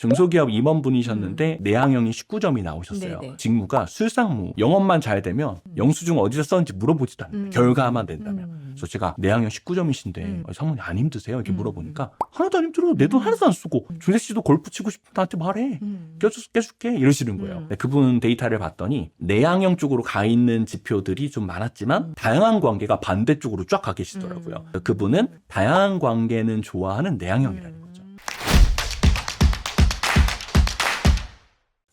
중소기업 임원분이셨는데 내향형이 19점이 나오셨어요. 네네. 직무가 술상무. 영업만 잘 되면 영수증 어디서 썼는지 물어보지도 않아요. 결과만 된다면. 그래서 제가 내향형 19점이신데 사모님 안 힘드세요? 이렇게 물어보니까 하나도 안 힘들어. 내 돈 하나도 안 쓰고 준세 씨도 골프 치고 싶으면 나한테 말해. 깨줄게 이러시는 거예요. 네, 그분 데이터를 봤더니 내향형 쪽으로 가 있는 지표들이 좀 많았지만 다양한 관계가 반대쪽으로 쫙 가 계시더라고요. 그분은 다양한 관계는 좋아하는 내향형이라는 거죠.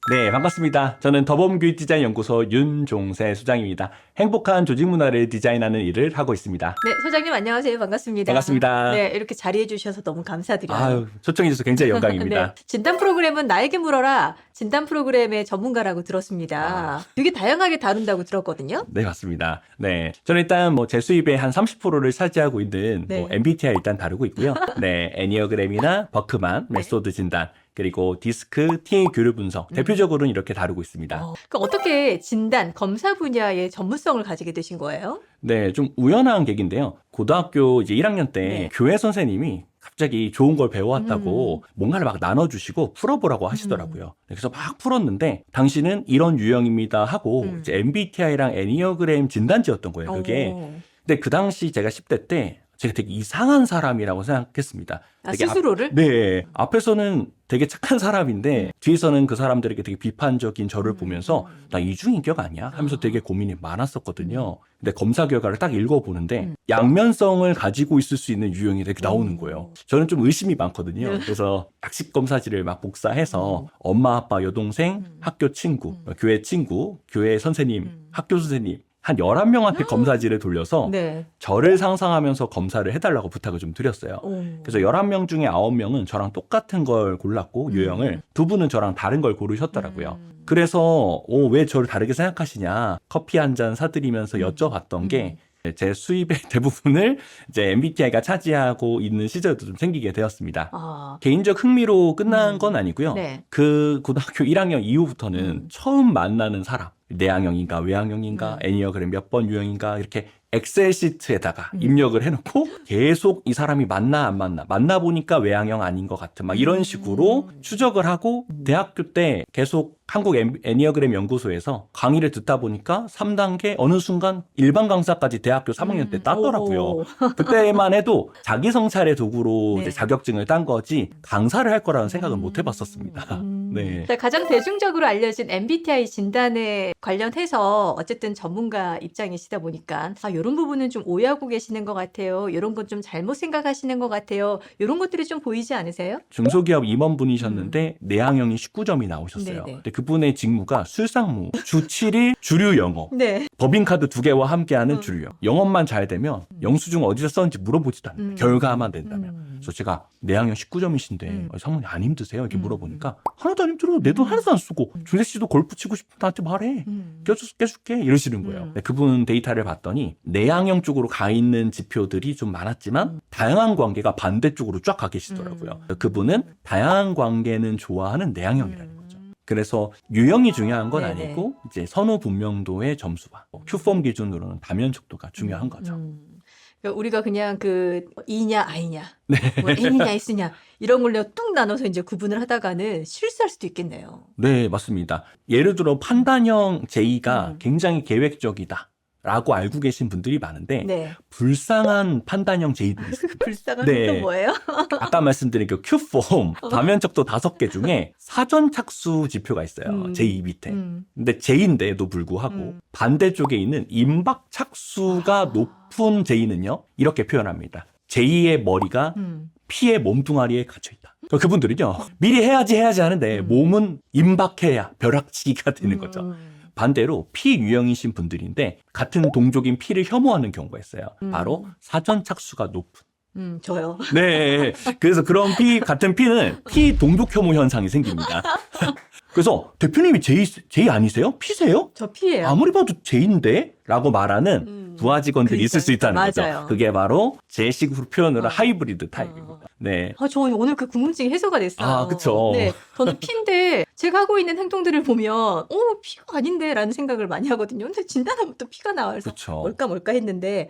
네, 반갑습니다. 저는 더범교육디자인연구소 윤종세 소장입니다. 행복한 조직 문화를 디자인하는 일을 하고 있습니다. 네, 소장님 안녕하세요. 반갑습니다. 반갑습니다. 네, 이렇게 자리해 주셔서 너무 감사드려요. 아유, 초청해 주셔서 굉장히 영광입니다. 네, 진단 프로그램은 나에게 물어라. 진단 프로그램의 전문가라고 들었습니다. 되게 다양하게 다룬다고 들었거든요. 네, 맞습니다. 네. 저는 일단 제 수입의 한 30%를 차지하고 있는 네. MBTI 일단 다루고 있고요. 네, 애니어그램이나 버크만, 메소드 진단, 그리고 디스크, TA 교류 분석, 대표적으로는 이렇게 다루고 있습니다. 그럼 어떻게 진단, 검사 분야의 전문성을 가지게 되신 거예요? 네, 좀 우연한 계기인데요. 고등학교 이제 1학년 때 네. 교회 선생님이 갑자기 좋은 걸 배워왔다고 뭔가를 막 나눠주시고 풀어보라고 하시더라고요. 그래서 막 풀었는데 당신은 이런 유형입니다 하고 이제 MBTI랑 애니어그램 진단지였던 거예요, 그게. 근데 그 당시 제가 10대 때 제가 되게 이상한 사람이라고 생각했습니다. 아, 되게 스스로를? 네. 앞에서는 되게 착한 사람인데 뒤에서는 그 사람들에게 되게 비판적인 저를 보면서 나 이중인격 아니야? 하면서 되게 고민이 많았었거든요. 근데 검사 결과를 딱 읽어보는데 양면성을 가지고 있을 수 있는 유형이 되게 나오는 거예요. 저는 좀 의심이 많거든요. 그래서 약식 검사지를 막 복사해서 엄마, 아빠, 여동생, 학교 친구, 교회 친구, 교회 선생님, 학교 선생님 한 11명한테 검사지를 돌려서 네. 저를 상상하면서 검사를 해달라고 부탁을 좀 드렸어요. 그래서 11명 중에 9명은 저랑 똑같은 걸 골랐고 유형을 두 분은 저랑 다른 걸 고르셨더라고요. 그래서 왜 저를 다르게 생각하시냐 커피 한 잔 사드리면서 여쭤봤던 게 제 수입의 대부분을 이제 MBTI가 차지하고 있는 시절도 좀 생기게 되었습니다. 개인적 흥미로 끝난 건 아니고요. 네. 그 고등학교 1학년 이후부터는 처음 만나는 사람 내향형인가 외향형인가 애니어그램 몇 번 유형인가 이렇게 엑셀 시트에다가 입력을 해놓고 계속 이 사람이 맞나 안 맞나 만나보니까 외향형 아닌 것 같은 막 이런 식으로 추적을 하고 대학교 때 계속 한국 애니어그램 연구소에서 강의를 듣다 보니까 3단계 어느 순간 일반 강사까지 대학교 3학년 때 땄더라고요. 그때만 해도 자기 성찰의 도구로 네. 이제 자격증을 딴 거지 강사를 할 거라는 생각은 못 해봤었습니다. 네. 자, 가장 대중적으로 알려진 MBTI 진단에 관련해서 어쨌든 전문가 입장이시다 보니까 이런 부분은 좀 오해하고 계시는 것 같아요. 이런 건 좀 잘못 생각하시는 것 같아요. 이런 것들이 좀 보이지 않으세요? 중소기업 임원분이셨는데 내향형이 19점이 나오셨어요. 네네. 근데 그분의 직무가 술상무, 주 7일 주류 영업, 네. 법인카드 2개와 함께하는 주류 영업. 영업만 잘 되면 영수증 어디서 썼는지 물어보지도 않아요. 결과만 된다면. 그래서 제가 내향형 19점이신데 사모님 안 힘드세요? 이렇게 물어보니까 하나도 안 힘들어. 내 돈 하나도 안 쓰고 준세 씨도 골프 치고 싶으면 나한테 말해. 깨줄게 이러시는 거예요. 네, 그분 데이터를 봤더니 내향형 쪽으로 가 있는 지표들이 좀 많았지만 다양한 관계가 반대쪽으로 쫙 가 계시더라고요. 그분은 다양한 관계는 좋아하는 내향형이라는 거죠. 그래서 유형이 중요한 건 네네. 아니고 이제 선호 분명도의 점수와 Q폼 기준으로는 다면적도가 중요한 거죠. 그러니까 우리가 그냥 그 E냐 I냐, 뭐 N이냐 S냐 이런 걸로 뚝 나눠서 이제 구분을 하다가는 실수할 수도 있겠네요. 네, 맞습니다. 예를 들어 판단형 J가 굉장히 계획적이다. 라고 알고 계신 분들이 많은데 네. 불쌍한 판단형 J들이 있습니다. 불쌍한 네. 건 또 뭐예요? 아까 말씀드린 그 Q폼 다면적도 5개 중에 사전 착수 지표가 있어요. J 밑에. 근데 J인데도 불구하고 반대쪽에 있는 임박 착수가 높은 J는요. 이렇게 표현합니다. J의 머리가 P의 몸뚱아리에 갇혀있다. 그분들은요. 미리 해야지 하는데 몸은 임박해야 벼락치기가 되는 거죠. 반대로 P 유형이신 분들인데 같은 동족인 P를 혐오하는 경우가 있어요. 바로 사전 착수가 높은. 저요. 네. 그래서 그런 같은 P는 P 동족 혐오 현상이 생깁니다. 그래서 대표님이 J 아니세요? P세요? 저 P예요. 아무리 봐도 J인데? 라고 말하는 부하 직원들이 있을 수 있다는 맞아요. 거죠. 그게 바로 제식으로 표현으로 하이브리드 타입입니다. 네. 저 오늘 그 궁금증이 해소가 됐어요. 아, 그쵸. 네, 저는 P인데 제가 하고 있는 행동들을 보면 P가 아닌데 라는 생각을 많이 하거든요. 근데 진단하면 또 P가 나와서 그쵸. 뭘까 했는데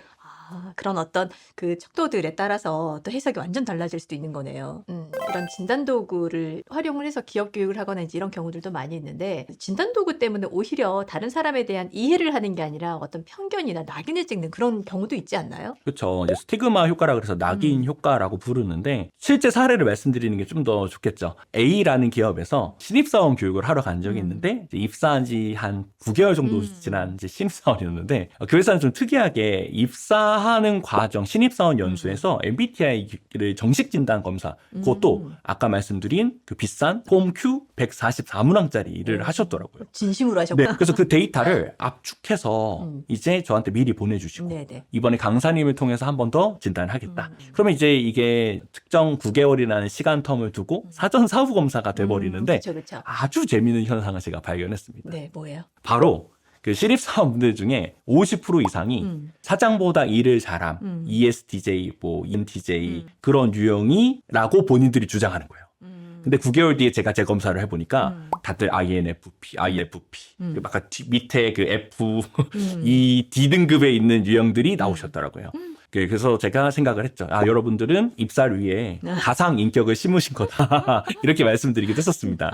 그런 어떤 그 척도들에 따라서 또 해석이 완전 달라질 수도 있는 거네요. 이런 진단 도구를 활용을 해서 기업 교육을 하거나 이제 이런 경우들도 많이 있는데 진단 도구 때문에 오히려 다른 사람에 대한 이해를 하는 게 아니라 어떤 편견이나 낙인을 찍는 그런 경우도 있지 않나요? 그렇죠. 이제 스티그마 효과라 그래서 낙인 효과라고 부르는데 실제 사례를 말씀드리는 게 좀 더 좋겠죠. A라는 기업에서 신입사원 교육을 하러 간 적이 있는데 이제 입사한 지 한 9개월 정도 지난 이제 신입사원이었는데 그 회사는 좀 특이하게 입사하는 과정 신입사원 연수에서 MBTI를 정식 진단 검사 그것도 아까 말씀드린 그 비싼 홈큐 144문항짜리를 하셨더라고요. 진심으로 네, 하셨구나. 그래서 그 데이터를 압축해서 이제 저한테 미리 보내주시고 네네. 이번에 강사님을 통해서 한 번 더 진단을 하겠다. 그러면 이제 이게 특정 9개월이라는 시간 텀을 두고 사전 사후 검사가 돼버리는데 그쵸, 그쵸. 아주 재미있는 현상을 제가 발견했습니다. 네, 뭐예요? 바로 그 신입사원분들 중에 50% 이상이 사장보다 일을 잘함, ESTJ, 뭐 ENTJ 그런 유형이라고 본인들이 주장하는 거예요. 근데 9개월 뒤에 제가 재검사를 해보니까 다들 INFP, 막 밑에 그 F, 이 D등급에 있는 유형들이 나오셨더라고요. 그래서 제가 생각을 했죠. 여러분들은 입사를 위해 가상 인격을 심으신 거다. 이렇게 말씀드리기도 했었습니다.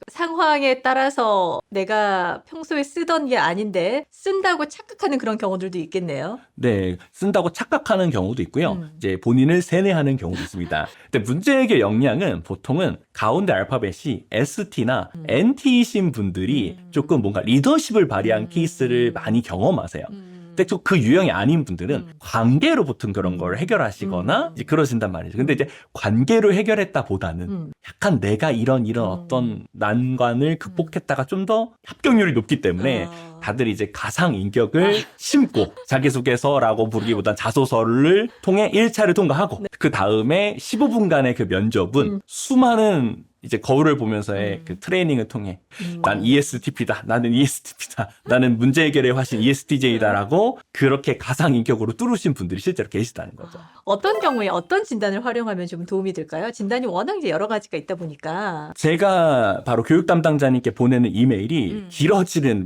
상황에 따라서 내가 평소에 쓰던 게 아닌데 쓴다고 착각하는 그런 경우들도 있겠네요. 네, 쓴다고 착각하는 경우도 있고요. 이제 본인을 세뇌하는 경우도 있습니다. 근데 문제의 역량은 보통은 가운데 알파벳이 ST나 NT이신 분들이 조금 뭔가 리더십을 발휘한 케이스를 많이 경험하세요. 근데 또 그 유형이 아닌 분들은 관계로 보통 그런 걸 해결하시거나 이제 그러신단 말이죠. 근데 이제 관계로 해결했다 보다는 약간 내가 이런 어떤 난관을 극복했다가 좀 더 합격률이 높기 때문에 다들 이제 가상 인격을 심고 자기소개서라고 부르기보단 자소서를 통해 1차를 통과하고 그 다음에 15분간의 그 면접은 수많은 이제 거울을 보면서의 그 트레이닝을 통해 난 ESTP다. 나는 ESTP다. 나는 문제 해결의 화신 ESTJ다라고 그렇게 가상 인격으로 뚫으신 분들이 실제로 계시다는 거죠. 어떤 경우에 어떤 진단을 활용하면 좀 도움이 될까요? 진단이 워낙 이제 여러 가지가 있다 보니까. 제가 바로 교육 담당자님께 보내는 이메일이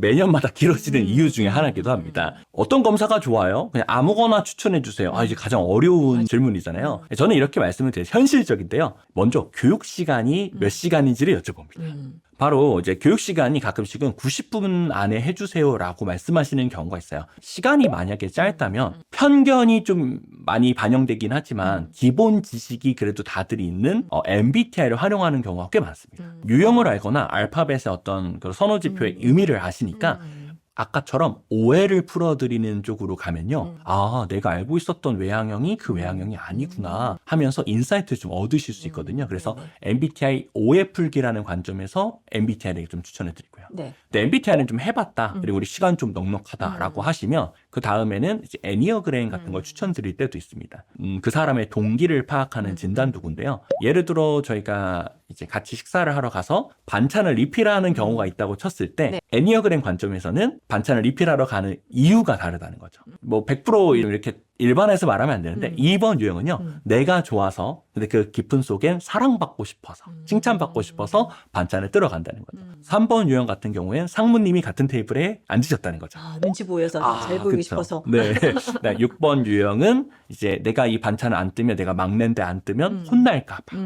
매년마다 길어지는 이유 중에 하나이기도 합니다. 어떤 검사가 좋아요? 그냥 아무거나 추천해 주세요. 이제 가장 어려운 질문이잖아요. 저는 이렇게 말씀을 드려요. 현실적인데요. 먼저 교육 시간이 몇 시간인지를 여쭤봅니다. 바로 이제 교육 시간이 가끔씩은 90분 안에 해주세요라고 말씀하시는 경우가 있어요. 시간이 만약에 짧다면 편견이 좀 많이 반영되긴 하지만 기본 지식이 그래도 다들 있는 MBTI를 활용하는 경우가 꽤 많습니다. 유형을 알거나 알파벳의 어떤 그 선호 지표의 의미를 아시니까 아까처럼 오해를 풀어드리는 쪽으로 가면요. 내가 알고 있었던 외향형이 그 외향형이 아니구나 하면서 인사이트를 좀 얻으실 수 있거든요. 그래서 MBTI 오해 풀기라는 관점에서 MBTI를 좀 추천해드리고요. 네. 근데 MBTI는 좀 해봤다. 그리고 우리 시간 좀 넉넉하다라고 하시면 그 다음에는 이제 애니어그램 같은 걸 추천드릴 때도 있습니다. 그 사람의 동기를 파악하는 진단 도구인데요. 예를 들어 저희가 이제 같이 식사를 하러 가서 반찬을 리필하는 경우가 있다고 쳤을 때 애니어그램 관점에서는 반찬을 리필하러 가는 이유가 다르다는 거죠. 뭐 100% 이렇게 일반에서 말하면 안 되는데 2번 유형은요. 내가 좋아서 근데 그 깊은 속엔 사랑받고 싶어서 칭찬받고 싶어서 반찬을 뜨러 간다는 거죠. 3번 유형 같은 경우엔 상무님이 같은 테이블에 앉으셨다는 거죠. 눈치 보여서 잘 보이고 그쵸. 싶어서. 네. 6번 유형은 이제 내가 이 반찬을 안 뜨면 내가 막내인데 안 뜨면 혼날까 봐.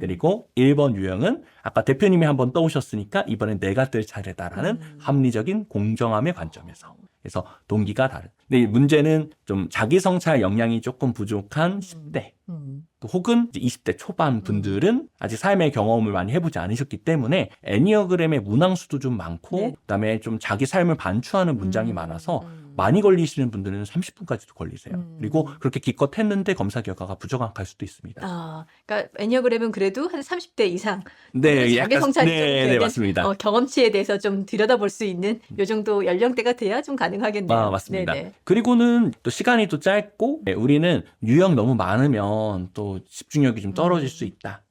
그리고 1번 유형은 아까 대표님이 한번 떠오셨으니까 이번엔 내가 뜰 차례다라는 합리적인 공정함의 관점에서. 그래서 동기가 다른. 근데 문제는 좀 자기 성찰 역량이 조금 부족한 10대 혹은 이제 20대 초반 분들은 아직 삶의 경험을 많이 해보지 않으셨기 때문에 애니어그램의 문항수도 좀 많고 그다음에 좀 자기 삶을 반추하는 문장이 많아서 많이 걸리시는 분들은 30분까지도 걸리세요. 그리고 그렇게 기껏 했는데 검사 결과가 부정확할 수도 있습니다. 그러니까 애니어그램은 그래도 한 30대 이상 네, 자기 성찰이 좀 맞습니다. 경험치에 대해서 좀 들여다볼 수 있는 요 정도 연령대가 돼야 좀 가능하겠네요. 맞습니다. 네네. 그리고는 또 시간이 또 짧고 우리는 유형 너무 많으면 또 집중력이 좀 떨어질 수 있다.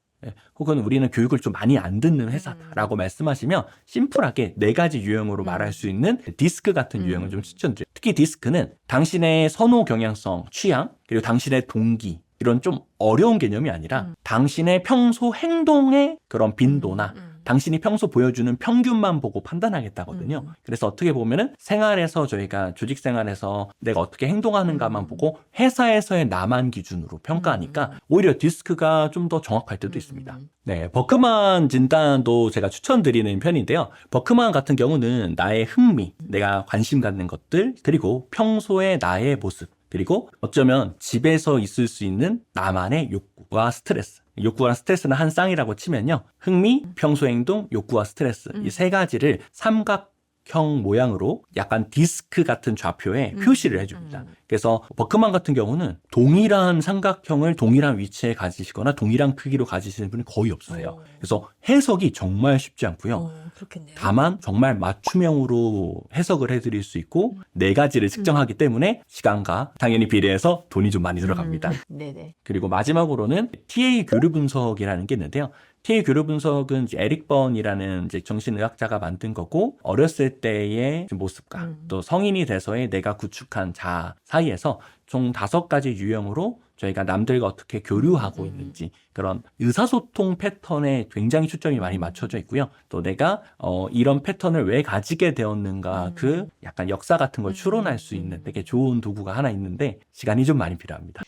혹은 우리는 교육을 좀 많이 안 듣는 회사다라고 말씀하시면 심플하게 4가지 유형으로 말할 수 있는 디스크 같은 유형을 좀 추천드려요. 특히 디스크는 당신의 선호 경향성, 취향, 그리고 당신의 동기 이런 좀 어려운 개념이 아니라 당신의 평소 행동의 그런 빈도나 당신이 평소 보여주는 평균만 보고 판단하겠다거든요. 그래서 어떻게 보면은 생활에서 저희가 조직 생활에서 내가 어떻게 행동하는가만 보고 회사에서의 나만 기준으로 평가하니까 오히려 디스크가 좀 더 정확할 때도 있습니다. 네, 버크만 진단도 제가 추천드리는 편인데요. 버크만 같은 경우는 나의 흥미, 내가 관심 갖는 것들, 그리고 평소의 나의 모습, 그리고 어쩌면 집에서 있을 수 있는 나만의 욕구와 스트레스. 욕구와 스트레스는 한 쌍이라고 치면요. 흥미, 평소 행동, 욕구와 스트레스. 이 세 가지를 삼각형 모양으로 약간 디스크 같은 좌표에 표시를 해줍니다. 그래서 버크만 같은 경우는 동일한 삼각형을 동일한 위치에 가지시거나 동일한 크기로 가지시는 분이 거의 없으세요. 그래서 해석이 정말 쉽지 않고요. 그렇겠네요. 다만 정말 맞춤형으로 해석을 해드릴 수 있고 네 가지를 측정하기 때문에 시간과 당연히 비례해서 돈이 좀 많이 들어갑니다. 네네. 그리고 마지막으로는 TA 교류 분석이라는 게 있는데요. TA 교류 분석은 이제 에릭 번이라는 이제 정신의학자가 만든 거고, 어렸을 때의 모습과 또 성인이 돼서의 내가 구축한 자아 사이에서 총 5가지 유형으로 저희가 남들과 어떻게 교류하고 있는지, 그런 의사소통 패턴에 굉장히 초점이 많이 맞춰져 있고요. 또 내가 이런 패턴을 왜 가지게 되었는가, 그 약간 역사 같은 걸 추론할 수 있는 되게 좋은 도구가 하나 있는데 시간이 좀 많이 필요합니다.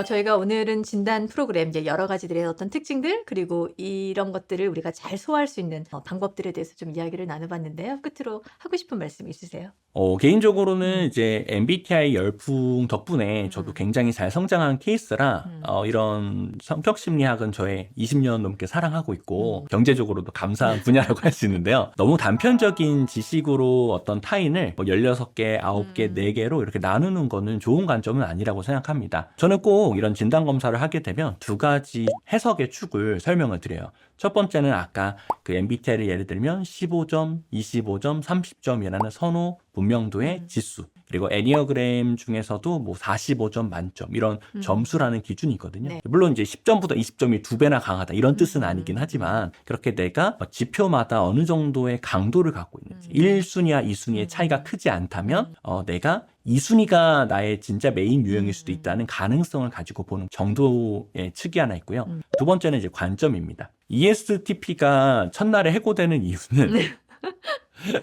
저희가 오늘은 진단 프로그램, 이제 여러 가지들의 어떤 특징들, 그리고 이런 것들을 우리가 잘 소화할 수 있는 방법들에 대해서 좀 이야기를 나눠봤는데요. 끝으로 하고 싶은 말씀 있으세요? 개인적으로는 이제 MBTI 열풍 덕분에 저도 굉장히 잘 성장한 케이스라 이런 성격 심리학은 저의 20년 넘게 사랑하고 있고 경제적으로도 감사한 분야라고 할 수 있는데요. 너무 단편적인 지식으로 어떤 타인을 16개, 9개, 4개로 이렇게 나누는 거는 좋은 관점은 아니라고 생각합니다. 저는 꼭 이런 진단검사를 하게 되면 2가지 해석의 축을 설명을 드려요. 첫 번째는 아까 그 MBTI를 예를 들면 15점, 25점, 30점이라는 선호 분명도의 지수, 그리고 애니어그램 중에서도 뭐 45점 만점 이런 점수라는 기준이 있거든요. 네. 물론 이제 10점보다 20점이 2배나 강하다 이런 뜻은 아니긴 하지만, 그렇게 내가 지표마다 어느 정도의 강도를 갖고 있는지 1순위와 2순위의 차이가 크지 않다면 내가 2순위가 나의 진짜 메인 유형일 수도 있다는 가능성을 가지고 보는 정도의 측이 하나 있고요. 두 번째는 이제 관점입니다. ESTP가 첫날에 해고되는 이유는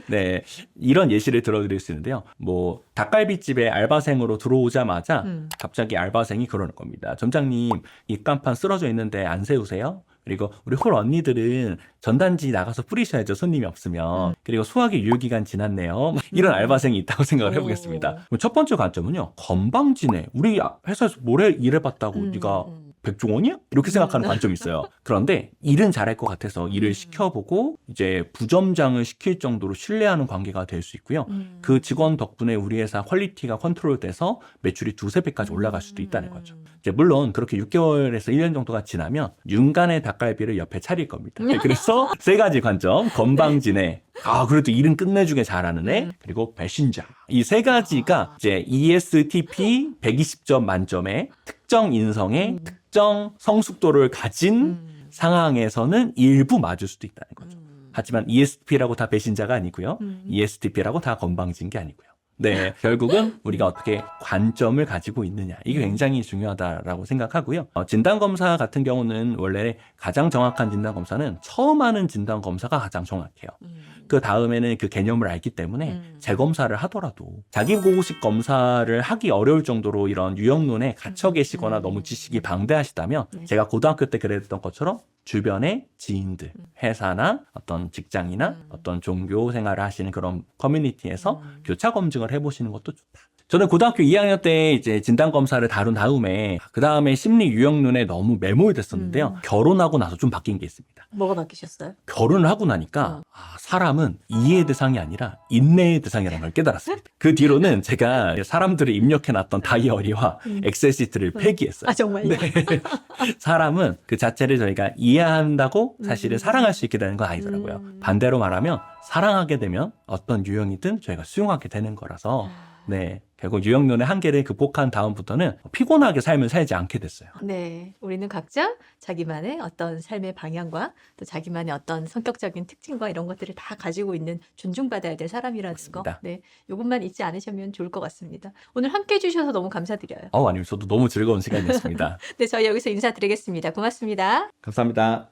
네, 이런 예시를 들어드릴 수 있는데요. 뭐 닭갈비집에 알바생으로 들어오자마자 갑자기 알바생이 그러는 겁니다. 점장님, 입간판 쓰러져 있는데 안 세우세요? 그리고 우리 홀 언니들은 전단지 나가서 뿌리셔야죠, 손님이 없으면. 그리고 소화기 유효기간 지났네요. 이런 알바생이 있다고 생각을 해보겠습니다. 그럼 첫 번째 관점은요, 건방지네. 우리 회사에서 뭘 일해봤다고 네가 백종원이야? 이렇게 생각하는 관점이 있어요. 그런데 일은 잘할 것 같아서 일을 시켜보고 이제 부점장을 시킬 정도로 신뢰하는 관계가 될 수 있고요. 그 직원 덕분에 우리 회사 퀄리티가 컨트롤돼서 매출이 2-3배까지 올라갈 수도 있다는 거죠. 이제 물론 그렇게 6개월에서 1년 정도가 지나면 윤간의 닭갈비를 옆에 차릴 겁니다. 그래서 3가지 관점, 건방지네, 그래도 일은 끝내주게 잘하는 애, 그리고 배신자. 이 3가지가 이제 ESTP 120점 만점의 특정 인성의 특정 성숙도를 가진 상황에서는 일부 맞을 수도 있다는 거죠. 하지만 ESTP라고 다 배신자가 아니고요. ESTP라고 다 건방진 게 아니고요. 네, 결국은 우리가 어떻게 관점을 가지고 있느냐, 이게 굉장히 중요하다라고 생각하고요. 진단검사 같은 경우는 원래 가장 정확한 진단검사는 처음 하는 진단검사가 가장 정확해요. 그 다음에는 그 개념을 알기 때문에 재검사를 하더라도 자기 보고식 검사를 하기 어려울 정도로 이런 유형론에 갇혀 계시거나 너무 지식이 방대하시다면 제가 고등학교 때 그랬던 것처럼 주변의 지인들, 회사나 어떤 직장이나 어떤 종교 생활을 하시는 그런 커뮤니티에서 교차 검증을 해보시는 것도 좋다. 저는 고등학교 2학년 때 이제 진단검사를 다룬 다음에 그 다음에 심리 유형론에 너무 매몰됐었는데요. 결혼하고 나서 좀 바뀐 게 있습니다. 뭐가 바뀌셨어요? 결혼을 하고 나니까 사람은 이해의 대상이 아니라 인내의 대상이라는 걸 깨달았습니다. 그 뒤로는 제가 사람들을 입력해놨던 다이어리와 엑셀 시트를 폐기했어요. 정말요? 네. 사람은 그 자체를 저희가 이해한다고 사실은 사랑할 수 있게 되는 건 아니더라고요. 반대로 말하면 사랑하게 되면 어떤 유형이든 저희가 수용하게 되는 거라서 네, 결국 유형론의 한계를 극복한 다음부터는 피곤하게 삶을 살지 않게 됐어요. 네, 우리는 각자 자기만의 어떤 삶의 방향과 또 자기만의 어떤 성격적인 특징과 이런 것들을 다 가지고 있는 존중받아야 될 사람이라는 거. 맞습니다. 네, 이것만 잊지 않으시면 좋을 것 같습니다. 오늘 함께 해주셔서 너무 감사드려요. 아니요, 저도 너무 즐거운 시간이었습니다. 네, 저희 여기서 인사드리겠습니다. 고맙습니다. 감사합니다.